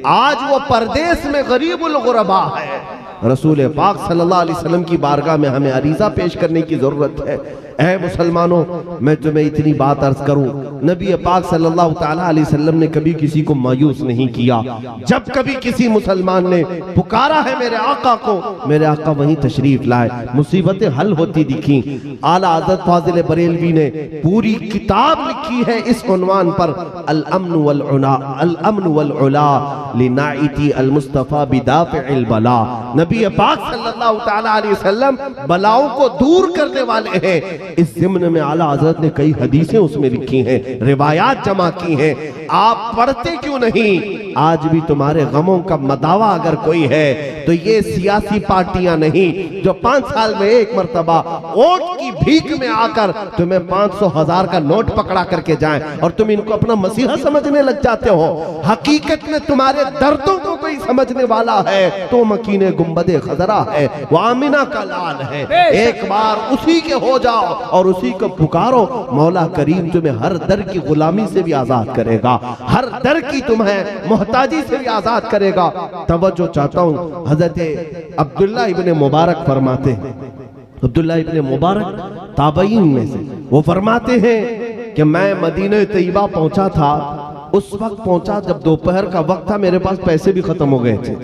आज वो परदेश में गरीबुल गुरबा है। रसूल पाक सल्लल्लाहु अलैहि वसल्लम की बारगाह में हमें अरीजा पेश करने की जरूरत है। ऐ मुसलमानों, मैं तुम्हें इतनी बात अर्ज करूं, नबी पाक सल्लल्लाहु ताला अलैहि वसल्लम ने कभी किसी को मायूस नहीं किया। जब कभी किसी मुसलमान ने पुकारा है मेरे आका को, मेरे आका वहीं तशरीफ लाए, मुसीबतें हल होती दिखी। आला हज़रत फाज़िल बरेलवी ने पूरी किताब लिखी है इस उन्वान पर, अल अम्न वल उला, अल अम्न वल उला लिनाइती अल मुस्तफा बिदाफ़िल बला। नबी पाक सल्लल्लाहु ताला अलैहि वसल्लम बलाओं को दूर करने वाले हैं। इस ज़िम्न में आला हज़रत ने कई हदीसें उसमें लिखी हैं, रिवायात जमा की हैं। आप पढ़ते क्यों नहीं? आज भी तुम्हारे गमों का मदावा अगर कोई है तो ये सियासी पार्टियां नहीं जो 5 साल में एक मर्तबा वोट की भीख में आकर तुम्हें 500,000 का नोट पकड़ा करके जाएं और तुम इनको अपना मसीहा समझने लग जाते हो। हकीकत में तुम्हारे दर्दों को कोई समझने वाला है तो मकीने गुंबदे खजरा है, वो आमिना का लाल है। एक बार उसी के हो जाओ और उसी को पुकारो, मौला करीम तुम्हें हर दर की गुलामी से भी आजाद करेगा, हर दर की तुम्हें मोहताजी से भी आजाद करेगा। तवज्जो चाहता हूं, हजरत अब्दुल्ला इब्ने मुबारक फरमाते हैं, अब्दुल्ला इब्ने मुबारक ताबईन में से, वो फरमाते हैं कि मैं मदीने तैयबा पहुंचा था, उस वक्त पहुंचा जब दोपहर का वक्त था, मेरे पास पैसे भी खत्म हो गए थे,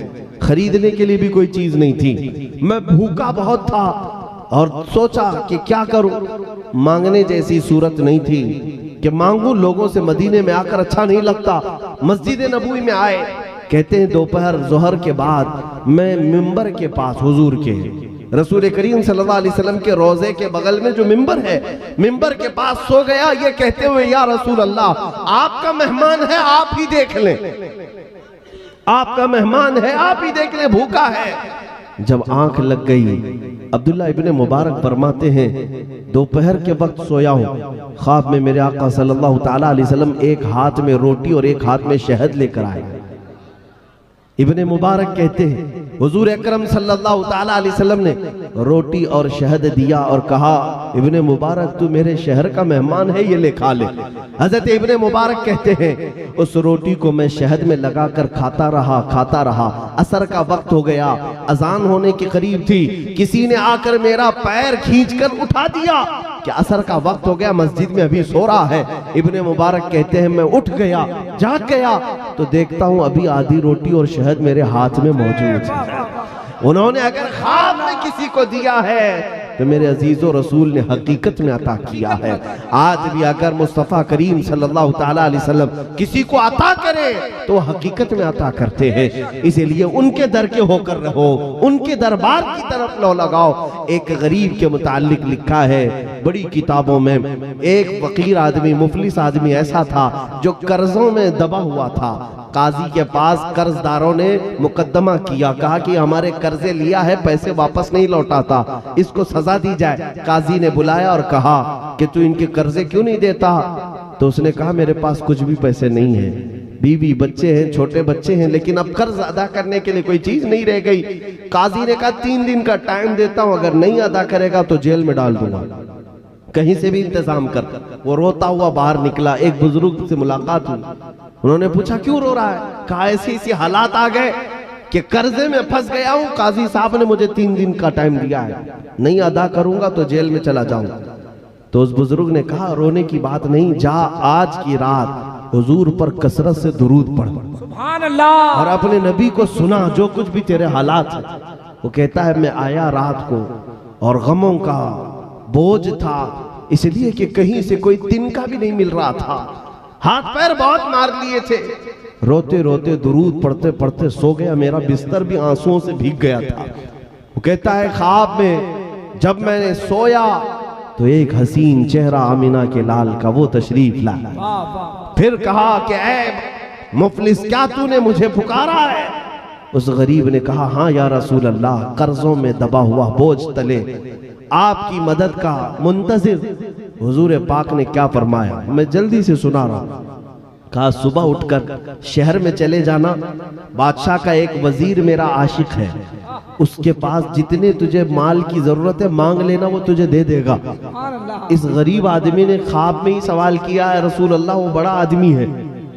खरीदने के लिए भी कोई चीज नहीं थी, मैं भूखा बहुत था और सोचा कि क्या करूं। मांगने जैसी सूरत नहीं थी कि मांगू लोगों से, मदीने में आकर अच्छा नहीं लगता। मस्जिद नबवी में आए, कहते हैं दोपहर ज़ोहर के बाद मैं मिंबर के पास, हुजूर के रसूल करीम सल्लल्लाहु अलैहि वसल्लम के रोजे के बगल में जो मिंबर है, मिंबर के पास सो गया, ये कहते हुए या रसूल अल्लाह, आपका मेहमान है, आप ही देख लें, आपका मेहमान है, आप ही देख लें, भूखा है। जब आंख लग गई, अब्दुल्ला इब्ने मुबारक फरमाते हैं दोपहर के वक्त सोया हूं, ख्वाब में मेरे आका सल्लल्लाहु ताला अलैहि वसल्लम एक हाथ में रोटी और एक हाथ में शहद लेकर आए। इब्ने मुबारक कहते हैं हुजूर अकरम सल्लल्लाहु ताला अलैहि वसल्लम ने रोटी और शहद दिया और कहा, इब्ने मुबारक तू मेरे शहर का मेहमान है, ये ले खा ले। हजरत इब्ने मुबारक कहते हैं उस रोटी को मैं शहद में लगाकर खाता रहा। असर का वक्त हो गया, अजान होने के करीब थी, किसी ने आकर मेरा पैर खींचकर उठा दिया कि असर का वक्त हो गया, मस्जिद में अभी सो रहा है। इब्ने मुबारक कहते हैं मैं उठ गया, जाग गया तो देखता हूं अभी आधी रोटी और शहद मेरे हाथ में मौजूद है। उन्होंने अगर ख्वाब में किसी को दिया है तो मेरे अजीजो रसूल ने हकीकत में अता किया है। आज भी अगर मुस्तफ़ा करीम सल्लल्लाहु ताला अलैहि वसल्लम किसी को अता करे तो हकीकत में अता करते हैं। इसीलिए उनके दर के होकर रहो, उनके दरबार की तरफ लो लगाओ। एक गरीब के मुताल्लिक लिखा है बड़ी किताबों में, एक फकीर आदमी, मुफलिस आदमी ऐसा था जो कर्जों में दबा हुआ था। काजी के पास कर्जदारों ने मुकदमा किया, कहा कि हमारे कर्जे लिया है, पैसे वापस नहीं लौटाता, इसको सजा दी जाए। काजी ने बुलाया और कहा कि तू इनके कर्जे क्यों नहीं देता? तो उसने कहा मेरे पास कुछ भी पैसे नहीं है, बीवी बच्चे हैं, छोटे बच्चे हैं, लेकिन अब कर्ज अदा करने के लिए कोई चीज नहीं रह गई। काजी ने कहा 3 दिन का टाइम देता हूं, अगर नहीं अदा करेगा तो जेल में डाल दूंगा, कहीं से भी इंतजाम कर। वो रोता हुआ बाहर निकला, एक बुजुर्ग से मुलाकात हुई। उन्होंने पूछा क्यों रो रहा है? कहा ऐसी हालात आ गए कि कर्जे में फंस गया हूं, काजी साहब ने मुझे 3 दिन का टाइम दिया है, नहीं अदा करूंगा तो जेल में चला जाऊंगा। तो उस बुजुर्ग ने कहा रोने की बात नहीं, जा आज की रात हुजूर पर कसरत से दुरूद पढ़, सुभान अल्लाह, और अपने नबी को सुना जो कुछ भी तेरे हालात है। वो कहता है मैं आया रात को और गमों का बोझ था, इसलिए कि कहीं से कोई तिनका भी नहीं मिल रहा था, हाथ पैर बहुत मार लिए थे। रोते रोते दुरूद पढ़ते पढ़ते सो गया, मेरा बिस्तर भी आंसुओं से भीग गया था। वो कहता है ख्वाब में जब मैंने सोया तो एक हसीन चेहरा आमिना के लाल का वो तशरीफ लाया। फिर कहा कि ऐ मुफलिस क्या तूने मुझे पुकारा है? उस गरीब ने कहा हाँ या रसूल अल्लाह, कर्जों में दबा हुआ बोझ तले आपकी मदद का मुंतजिर। हुजूर पाक ने क्या फरमाया, मैं जल्दी से सुना रहा हूं। कहा सुबह उठकर शहर में चले जाना, बादशाह का एक वजीर मेरा आशिक है, उसके पास जितने तुझे माल की जरूरत है मांग लेना, वो तुझे दे देगा। इस गरीब आदमी ने ख्वाब में ही सवाल किया है रसूल अल्लाह वो बड़ा आदमी है,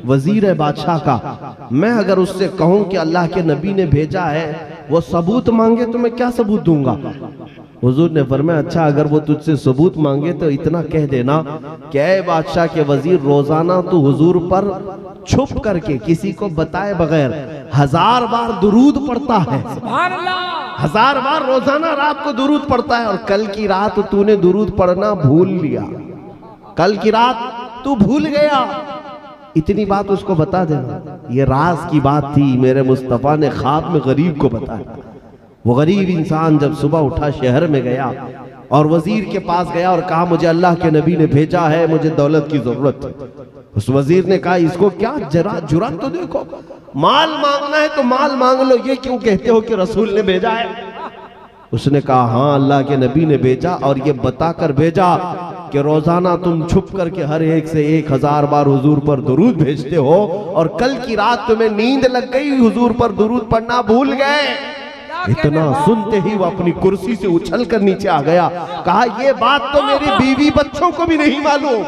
वजीर है बादशाह का, मैं अगर उससे कहूं कि अल्लाह के नबी ने भेजा है, वो सबूत मांगे तो मैं क्या सबूत दूंगा? हुजूर ने फरमाया अच्छा अगर वो तुझसे सबूत मांगे तो इतना कह देना कि ऐ बादशाह के वजीर, रोजाना तू हुजूर पर छुप करके किसी को बताए बगैर 1000 बार दुरूद पढ़ता है, 1000 बार रोजाना रात को दुरूद पढ़ता है, और कल की रात तूने दुरूद पढ़ना भूल लिया, कल की रात तू भूल गया, इतनी बात उसको बता देना। ये राज की बात थी, मेरे मुस्तफा ने ख्वाब में गरीब को बताया। वो गरीब इंसान जब सुबह उठा शहर में गया और वजीर के पास गया और कहा मुझे अल्लाह के नबी ने भेजा है, मुझे दौलत की जरूरत है। उस वजीर ने कहा इसको क्या जरा जुर्रत तो देखो, माल मांगना है तो माल मांग लो, ये क्यों कहते हो कि रसूल ने भेजा है? उसने कहा हाँ अल्लाह के नबी ने भेजा, और ये बताकर भेजा कि रोजाना तुम छुप करके हर एक से 1000 बार हुजूर पर दुरूद भेजते हो, और कल की रात तुम्हें नींद लग गई, हुजूर पर दुरूद पढ़ना भूल गए। इतना सुनते ही वो अपनी कुर्सी से उछल कर नीचे आ गया। कहा ये बात तो मेरी बीवी बच्चों को भी नहीं मालूम,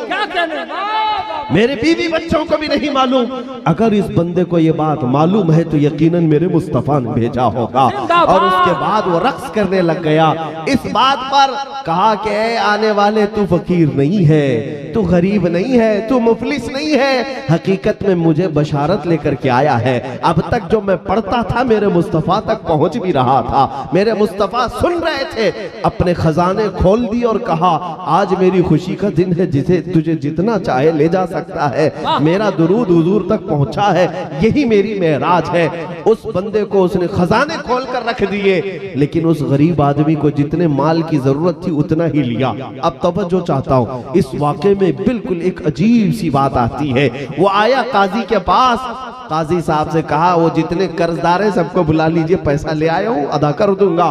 मेरे बीवी बच्चों को भी नहीं मालूम, अगर इस बंदे को ये बात मालूम है तो यकीनन मेरे मुस्तफा ने भेजा होगा। और उसके बाद वो रक्स करने लग गया। इस बात पर कहा कि ऐ आने वाले तू फकीर नहीं है, तू गरीब नहीं है, तू मुफलिस नहीं है, हकीकत में मुझे बशारत लेकर के आया है। अब तक जो मैं पढ़ता था मेरे मुस्तफा तक पहुंच भी रहा था, मेरे मुस्तफा सुन रहे थे, अपने खजाने खोल दिए और कहा आज मेरी खुशी का दिन है, जिसे तुझे जितना चाहे ले जा सकता है, मेरा दुरूद हुजूर तक पहुंचा है, यही मेरी मेराज है। उस बंदे को उसने खजाने खोल कर रख दिए, लेकिन उस गरीब आदमी को जितने माल की जरूरत थी उतना ही लिया। अब तवज्जो चाहता हूं, इस वाकये में बिल्कुल एक अजीब सी बात आती है। वो आया काजी के पास, काजी साहब से कहा वो जितने कर्जदार हैं सबको बुला लीजिए, पैसा ले आया हूं अदा कर दूंगा।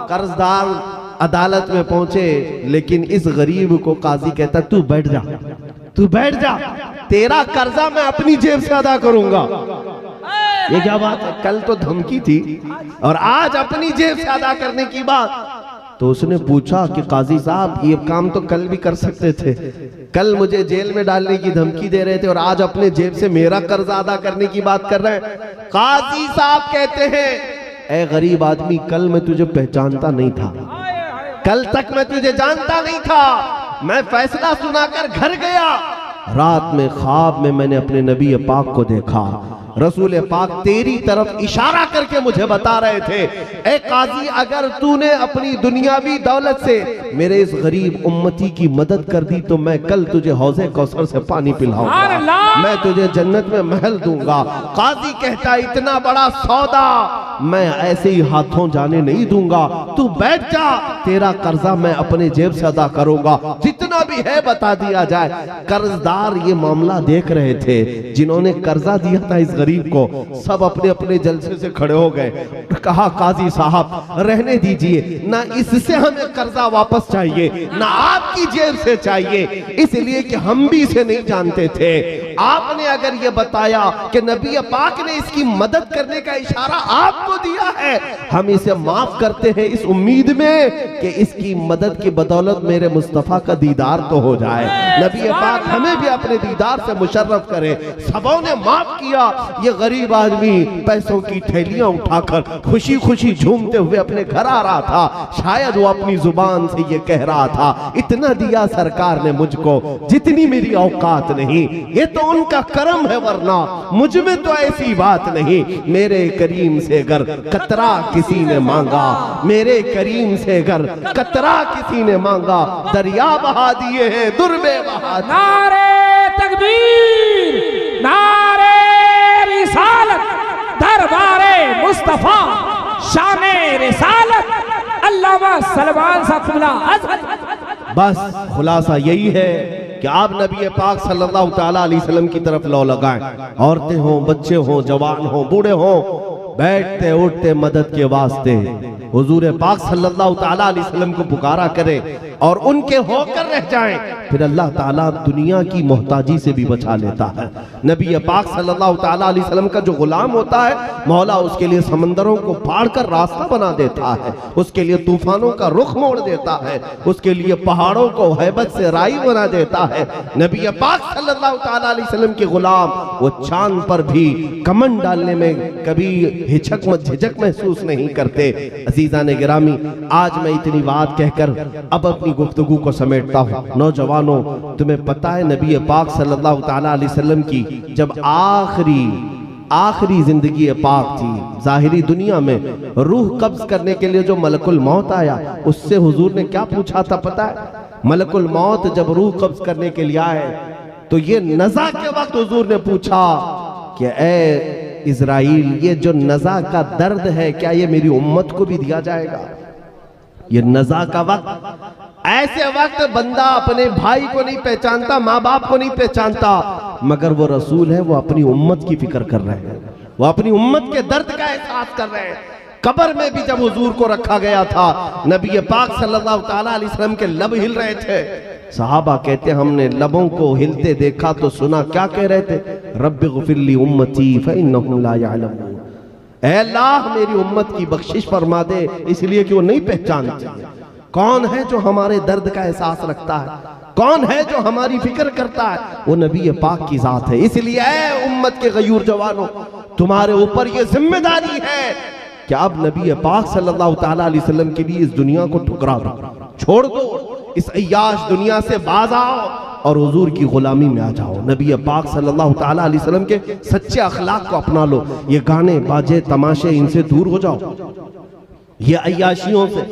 कर्जदार अदालत में पहुंचे, लेकिन इस गरीब को काजी कहता तू बैठ जा, तू बैठ जा, तेरा कर्जा मैं अपनी जेब से अदा करूंगा। ये क्या बात है? कल तो धमकी थी और आज अपनी जेब से अदा करने की बात। तो उसने पूछा कि काजी साहब ये काम तो कल भी कर सकते थे, कल मुझे जेल में डालने की धमकी दे रहे थे और आज अपने जेब से मेरा कर्ज अदा करने की बात कर रहे हैं। काजी साहब कहते हैं, ऐ गरीब आदमी, कल मैं तुझे पहचानता नहीं था, कल तक मैं तुझे जानता नहीं था। मैं फैसला सुनाकर घर गया, रात में ख्वाब में मैंने अपने नबी पाक को देखा। रसूल पाक तेरी तरफ इशारा करके मुझे बता रहे थे, ए काजी, अगर तूने अपनी दुनियावी दौलत से मेरे इस गरीब उम्मती की मदद कर दी तो मैं कल तुझे हौज़े कौसर से पानी पिलाऊंगा, मैं तुझे जन्नत में महल दूंगा। काजी कहता, इतना बड़ा सौदा मैं ऐसे ही हाथों जाने नहीं दूंगा, तू बैठ जा, तेरा कर्जा मैं अपने जेब से अदा करूंगा, जितना भी है बता दिया जाए। कर्जदार ये मामला देख रहे थे, जिन्होंने कर्जा दिया था इस गरीब को, सब अपने अपने जलसे से खड़े हो गए। कहा, काजी साहब रहने दीजिए, ना इससे हमें कर्जा वापस चाहिए ना आपकी जेब से चाहिए, इसलिए कि हम भी इसे नहीं जानते थे। आपने अगर ये बताया कि नबी पाक ने इसकी मदद करने का इशारा आपको दिया है, हम इसे माफ करते हैं इस उम्मीद में कि इसकी मदद की बदौलत मेरे मुस्तफा का दीदार तो हो जाए, नबी पाक हमें भी अपने दीदार से मुशर्रफ करे। सबों ने माफ किया। ये गरीब आदमी पैसों की थैलियां उठाकर खुशी खुशी झूमते हुए अपने घर आ रहा था। शायद वो अपनी जुबान से ये कह रहा था, इतना दिया सरकार ने मुझको जितनी मेरी औकात नहीं, ये तो उनका करम है, वरना मुझ में तो ऐसी बात नहीं। मेरे करीम से अगर कतरा किसी ने मांगा, मेरे करीम से अगर कतरा किसी ने मांगा, दरिया बहा दिए हैं, दुर्बे बहा दिए। नारे तकबीर, नारे रिसालत, दरबारे मुस्तफा, शाने रिसालत, अल्लामा सलमान साहब। बस खुलासा यही है कि आप नबी पाक सल्लल्लाहु ताला अलैहि वसल्लम की तरफ लौ लगाएं। औरतें हों, बच्चे हों, जवान हों, बूढ़े हों, बैठते उठते मदद के वास्ते हुजूर पाक सल्लल्लाहु ताला अलैहि वसल्लम को पुकारा करें और उनके होकर रह जाएं, फिर अल्लाह ताला दुनिया की मोहताजी से भी बचा लेता है। नबी पाक सल्लल्लाहु ताला अलैहि वसल्लम का जो गुलाम होता है, मौला उसके लिए समंदरों को फाड़ कर रास्ता बना देता है, उसके लिए तूफानों का रुख मोड़ देता है, उसके लिए पहाड़ों को हैबत से राई बना देता है। नबी पाक सल्लल्लाहु ताला अलैहि वसल्लम के गुलाम वो चांद पर भी कमन डालने में कभी हिचक झिझक महसूस नहीं करते। अजीज़ान गिरामी, आज मैं इतनी बात कहकर अब अपनी गुफ्तगू को समेटता हूँ। नौजवानों, तुम्हें पता है नबी पाक सल्लल्लाहु ताला अलैहि वसल्लम की जब आखिरी जिंदगी पाक थी, जाहिरी दुनिया में रूह कब्ज करने के लिए जो मलकुल मौत आया, उससे हुजूर ने क्या पूछा था पता है? मलकुल मौत जब रूह कब्ज करने के लिए आए तो ये नज़ा के वक्त हुजूर ने पूछा कि ए इज़राइल, ये जो नज़ा का दर्द है, क्या ये मेरी उम्मत को भी दिया जाएगा? ये नज़ा का वक्त, ऐसे वक्त बंदा अपने भाई को नहीं पहचानता, माँ बाप को नहीं पहचानता, मगर वो रसूल है, वो अपनी उम्मत की फिक्र कर रहे हैं, वो अपनी उम्मत के दर्द का एहसास कर रहे हैं। कब्र में भी जब हुजूर को रखा गया था, नबी पाक सल्लल्लाहु ताला अलैहि वसल्लम के लब हिल रहे थे। सहाबा कहते हमने लबों को हिलते देखा तो सुना, क्या कह रहे थे? रब्बि ग़फ़िरली उम्मती फ़इन्नहुम ला यअलमून, ऐ अल्लाह मेरी उम्मत की बख्शिश फरमा दे, इसलिए कि वो नहीं पहचानती। कौन है जो हमारे दर्द का एहसास रखता है? कौन है जो हमारी फिक्र करता है? वो नबी पाक की जात है। इसलिए ऐ उम्मत के गयूर जवानों, तुम्हारे ऊपर ये जिम्मेदारी है कि अब नबी पाक सल्लल्लाहु ताला अलैहि वसल्लम के लिए इस दुनिया को ठुकरा दो, छोड़ दो, इस अय्याश दुनिया से बाज आओ और हुजूर की गुलामी में आ जाओ। नबी पाक सल्लल्लाहु ताला अलैहि वसल्लम के सच्चे अखलाक को अपना लो। ये गाने बाजे तमाशे, इनसे दूर हो जाओ, ये अय्याशियों से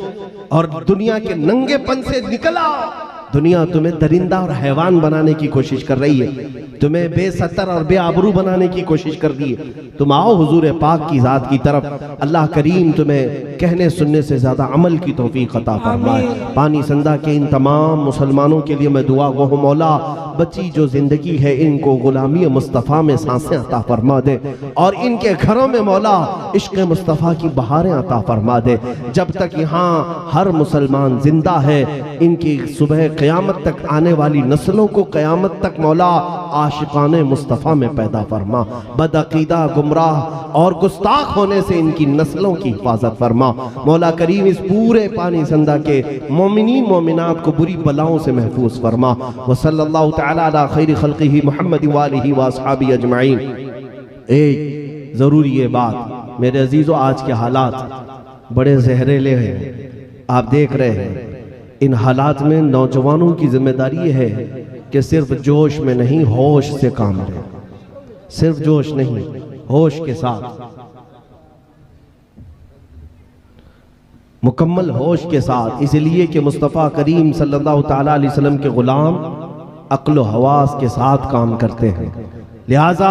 और दुनिया के नंगेपन से निकल आओ। दुनिया तुम्हें दरिंदा और हैवान बनाने की कोशिश कर रही है, तुम्हें बेसतर और बेआबरू बनाने की कोशिश कर दी है। तुम आओ हुजूर पाक की जात की तरफ। अल्लाह करीम तुम्हें कहने सुनने से ज्यादा अमल की तौफीक अता फरमाए। पानी संदा के इन तमाम मुसलमानों के लिए मैं दुआ गो हूं, मौला बची जो जिंदगी है इनको गुलामी मुस्तफ़ा में सांसें अता फरमा दे और इनके घरों में मौला इश्क़ मुस्तफ़ा की बहारें अता फरमा दे। जब तक यहाँ हर मुसलमान जिंदा है, इनकी सुबह क़यामत तक आने वाली नस्लों को क़यामत तक मौला आशिकाने मुस्तफ़ा में पैदा फरमा। बदअकीदा, गुमराह और गुस्ताख होने से इनकी नस्लों की हिफाजत फरमा। मौला करीम इस पूरे पानी संदा के मोमिनीन मोमिनात को बुरी बलाओं से महफूज फरमा। व सल्लल्लाहु तआला अला खैरि खल्क़िही मुहम्मद व आलिही व अस्हाबिही अजमईन। एक ज़रूरी ये बात मेरे अजीज़ों, आज के हालात बड़े जहरीले हैं, आप देख रहे हैं। इन हालात में नौजवानों की जिम्मेदारी है कि सिर्फ जोश में नहीं, होश से काम लें। सिर्फ जोश नहीं, होश के साथ, मुकम्मल होश के साथ। इसलिए कि मुस्तफ़ा करीम सल्लल्लाहु तआला अलैहि वसल्लम के गुलाम अक्ल हवास के साथ काम करते हैं। लिहाजा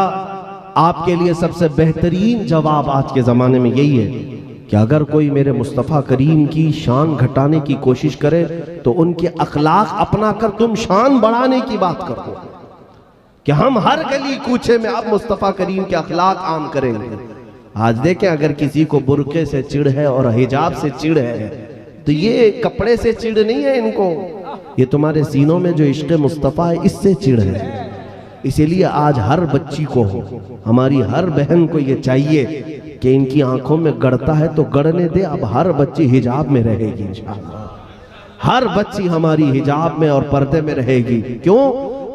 आपके लिए सबसे बेहतरीन जवाब आज के ज़माने में यही है कि अगर कोई मेरे मुस्तफ़ा करीम की शान घटाने की कोशिश करे तो उनके अखलाक अपना कर तुम शान बढ़ाने की बात करो कि हम हर गली कूचे में अब मुस्तफ़ा करीम के अखलाक आम करेंगे। आज देखें, अगर किसी को बुर्के से चिढ़ है और हिजाब से चिढ़ है तो ये कपड़े से चिढ़ नहीं है इनको, ये तुम्हारे सीनों में जो इश्क़ मुस्तफ़ा है इससे चिढ़ है। इसीलिए आज हर बच्ची को, हमारी हर बहन को ये चाहिए कि इनकी आंखों में गड़ता है तो गड़ने दे। अब हर बच्ची हिजाब में रहेगी इंशाअल्लाह। हर बच्ची हमारी हिजाब में और पर्दे में रहेगी। क्यों?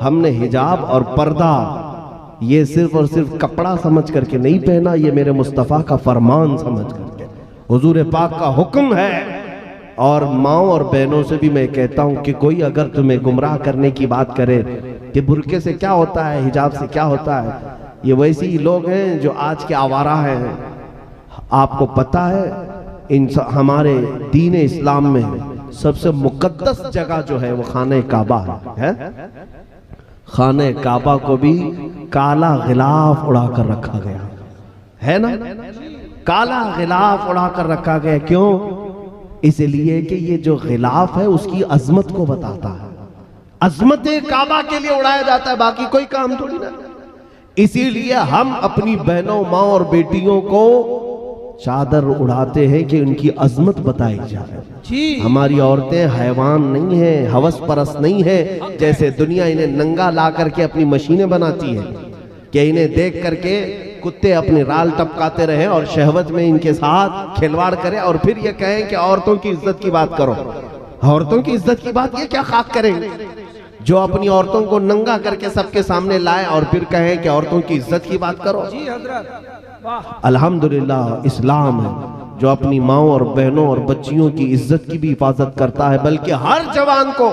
हमने हिजाब और पर्दा ये सिर्फ और सिर्फ कपड़ा समझ करके नहीं पहना, ये मेरे मुस्तफ़ा का फरमान समझ करके, हुजूर पाक का हुक्म है। और माओ और बहनों से भी मैं कहता हूं कि कोई अगर तुम्हें गुमराह करने की बात करे कि बुर्के से क्या होता है, हिजाब से क्या होता है, ये वैसे ही लोग हैं जो आज के आवारा हैं। आपको पता है हमारे दीन इस्लाम में सबसे मुकद्दस जगह जो है वो खाने काबा है। खाने काबा को भी काला गिलाफ उड़ाकर रखा गया है ना, काला गिलाफ उड़ाकर रखा गया। क्यों? इसलिए कि ये जो गिलाफ है उसकी अजमत को बताता है। अजमत काबा के लिए उड़ाया जाता है, बाकी कोई काम थोड़ी ना। इसीलिए हम अपनी बहनों, माँ और बेटियों को चादर उड़ाते हैं कि उनकी अजमत बताई जाए। हमारी औरतें हैवान नहीं है, हवस परस्त नहीं है। जैसे दुनिया इन्हें नंगा ला करके अपनी मशीनें बनाती है कि इन्हें देख करके कुत्ते अपनी राल टपकाते रहे और शहवत में इनके साथ खिलवाड़ करें और फिर ये कहें कि औरतों की इज्जत की बात करो। औरतों की इज्जत की बात ये क्या खाक करेंगे जो अपनी औरतों को नंगा करके सबके सामने लाए और फिर कहें कि औरतों की इज्जत की बात करो। अल्हम्दुलिल्लाह इस्लाम है जो अपनी माओ और बहनों और बच्चियों की इज्जत की भी हिफाजत करता है, बल्कि हर जवान को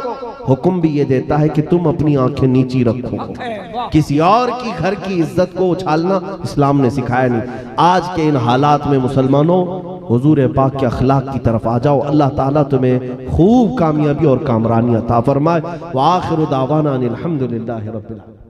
हुक्म भी ये देता है कि तुम अपनी आंखें नीची रखो। किसी और की घर की इज्जत को उछालना इस्लाम ने सिखाया नहीं। आज के इन हालात में मुसलमानों, हुजूर पाक के अखलाक की तरफ आ जाओ। अल्लाह ताला तुम्हें खूब कामयाबी और कामरानी अता फरमाए। व आखिरु दावाना अनिल हम्दुलिल्लाहि रब्बिल आलमीन।